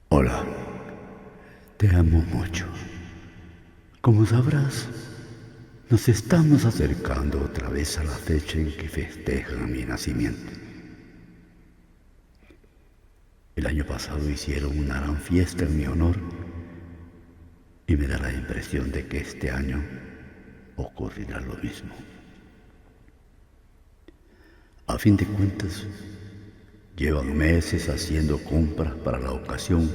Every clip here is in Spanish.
Hola, te amo mucho. Como sabrás, nos estamos acercando otra vez a la fecha en que festejan mi nacimiento. El año pasado hicieron una gran fiesta en mi honor y me da la impresión de que este año ocurrirá lo mismo. A fin de cuentas, llevan meses haciendo compras para la ocasión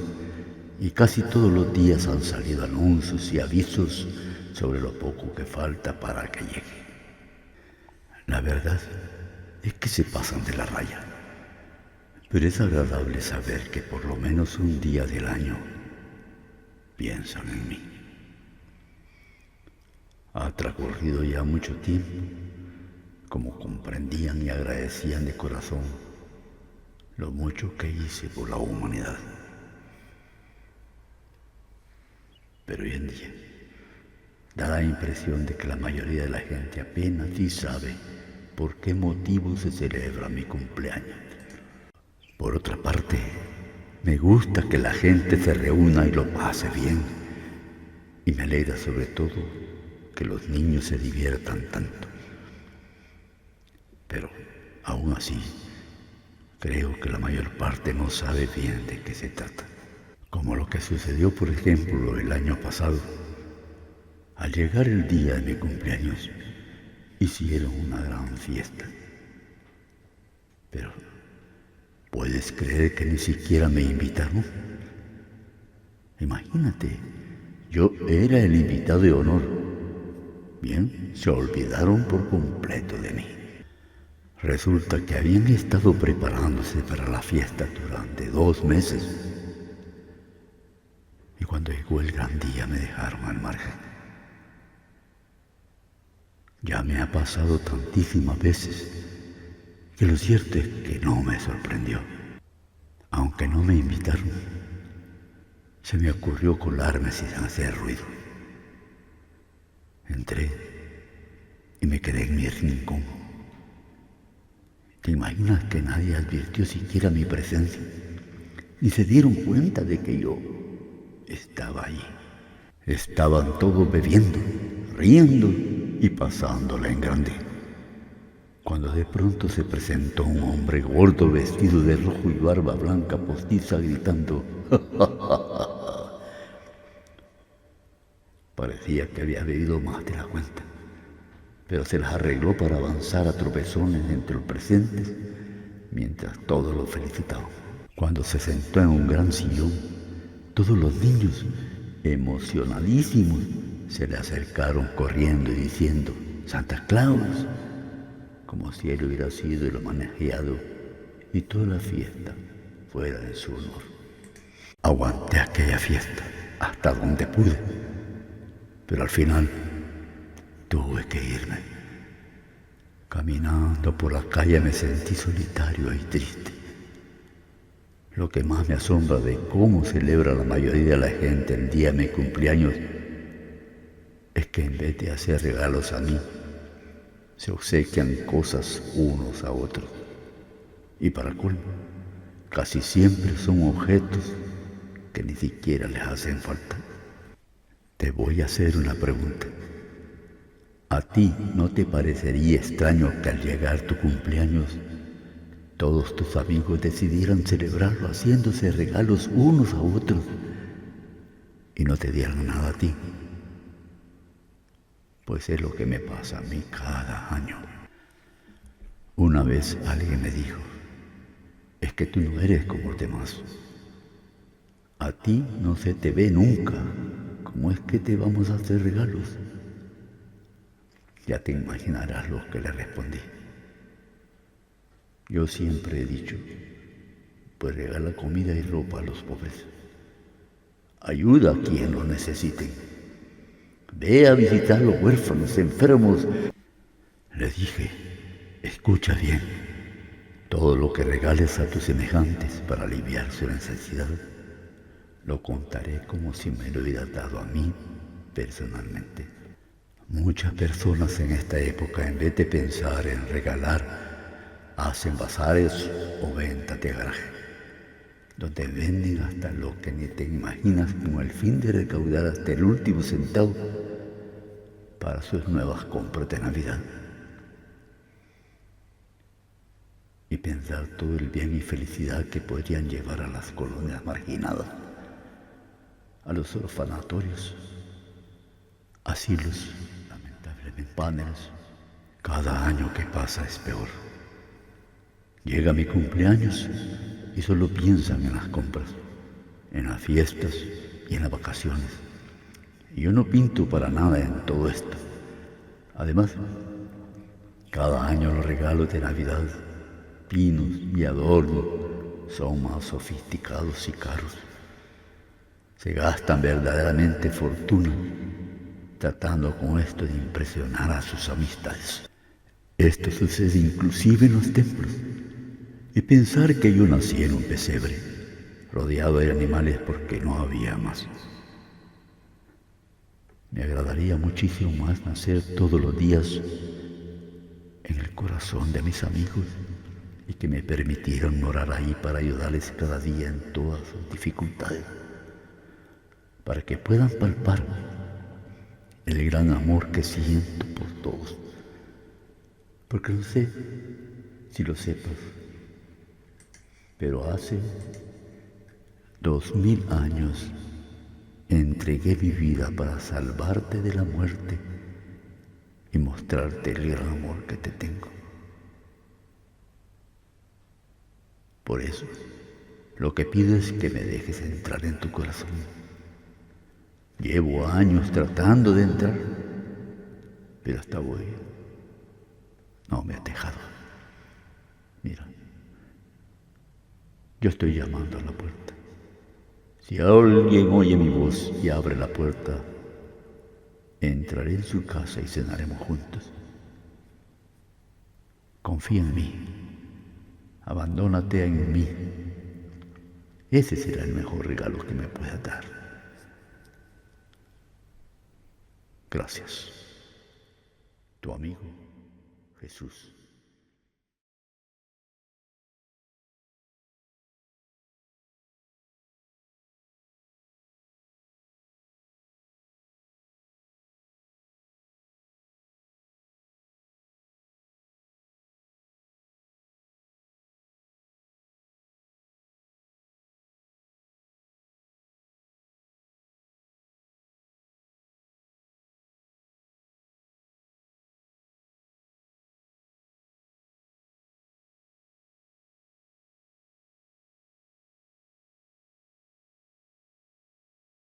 y casi todos los días han salido anuncios y avisos sobre lo poco que falta para que llegue. La verdad es que se pasan de la raya, pero es agradable saber que por lo menos un día del año piensan en mí. Ha transcurrido ya mucho tiempo, como comprendían y agradecían de corazón lo mucho que hice por la humanidad. Pero hoy en día da la impresión de que la mayoría de la gente apenas sí sabe por qué motivo se celebra mi cumpleaños. Por otra parte, me gusta que la gente se reúna y lo pase bien. Y me alegra sobre todo que los niños se diviertan tanto. Pero aún así, creo que la mayor parte no sabe bien de qué se trata. Como lo que sucedió, por ejemplo, el año pasado. Al llegar el día de mi cumpleaños, hicieron una gran fiesta. Pero, ¿puedes creer que ni siquiera me invitaron? Imagínate, yo era el invitado de honor. Bien, se olvidaron por completo de mí. Resulta que habían estado preparándose para la fiesta durante 2 meses. Y cuando llegó el gran día me dejaron al margen. Ya me ha pasado tantísimas veces que lo cierto es que no me sorprendió. Aunque no me invitaron, se me ocurrió colarme sin hacer ruido. Entré y me quedé en mi rincón. ¿Te imaginas que nadie advirtió siquiera mi presencia? Ni se dieron cuenta de que yo estaba allí. Estaban todos bebiendo, riendo y pasándola en grande. Cuando de pronto se presentó un hombre gordo vestido de rojo y barba blanca postiza gritando ¡ja, ja, ja, ja! Parecía que había bebido más de la cuenta, pero se las arregló para avanzar a tropezones entre los presentes mientras todos lo felicitaban. Cuando se sentó en un gran sillón, todos los niños, emocionadísimos, se le acercaron corriendo y diciendo ¡Santa Claus!, como si él hubiera sido el homenajeado y toda la fiesta fuera en su honor. Aguanté aquella fiesta hasta donde pude, pero al final tuve que irme. Caminando por la calle me sentí solitario y triste. Lo que más me asombra de cómo celebra la mayoría de la gente el día de mi cumpleaños es que en vez de hacer regalos a mí, se obsequian cosas unos a otros. Y para colmo, casi siempre son objetos que ni siquiera les hacen falta. Te voy a hacer una pregunta. ¿A ti no te parecería extraño que al llegar tu cumpleaños todos tus amigos decidieran celebrarlo haciéndose regalos unos a otros y no te dieran nada a ti? Pues es lo que me pasa a mí cada año. Una vez alguien me dijo, es que tú no eres como los demás. A ti no se te ve nunca. ¿Cómo es que te vamos a hacer regalos? Ya te imaginarás lo que le respondí. Yo siempre he dicho, pues regala comida y ropa a los pobres. Ayuda a quien lo necesiten. Ve a visitar a los huérfanos, enfermos. Le dije, escucha bien, todo lo que regales a tus semejantes para aliviar su necesidad, lo contaré como si me lo hubieras dado a mí personalmente. Muchas personas en esta época, en vez de pensar en regalar, hacen bazares o ventas de garaje, donde venden hasta lo que ni te imaginas con el fin de recaudar hasta el último centavo para sus nuevas compras de Navidad. Y pensar todo el bien y felicidad que podrían llevar a las colonias marginadas, a los orfanatorios, asilos, lamentablemente paneles. Cada año que pasa es peor. Llega mi cumpleaños y solo piensan en las compras, en las fiestas y en las vacaciones. Y yo no pinto para nada en todo esto. Además, cada año los regalos de Navidad, pinos y adornos son más sofisticados y caros. Se gastan verdaderamente fortuna tratando con esto de impresionar a sus amistades. Esto sucede inclusive en los templos. Y pensar que yo nací en un pesebre, rodeado de animales porque no había más. Me agradaría muchísimo más nacer todos los días en el corazón de mis amigos y que me permitieran morar ahí para ayudarles cada día en todas sus dificultades, para que puedan palpar el gran amor que siento por todos. Porque no sé si lo sepas, pero hace 2000 años entregué mi vida para salvarte de la muerte y mostrarte el gran amor que te tengo. Por eso, lo que pido es que me dejes entrar en tu corazón. Llevo años tratando de entrar, pero hasta hoy no me ha dejado. Mira, yo estoy llamando a la puerta. Si alguien oye mi voz y abre la puerta, entraré en su casa y cenaremos juntos. Confía en mí, abandónate en mí. Ese será el mejor regalo que me puedas dar. Gracias. Tu amigo Jesús.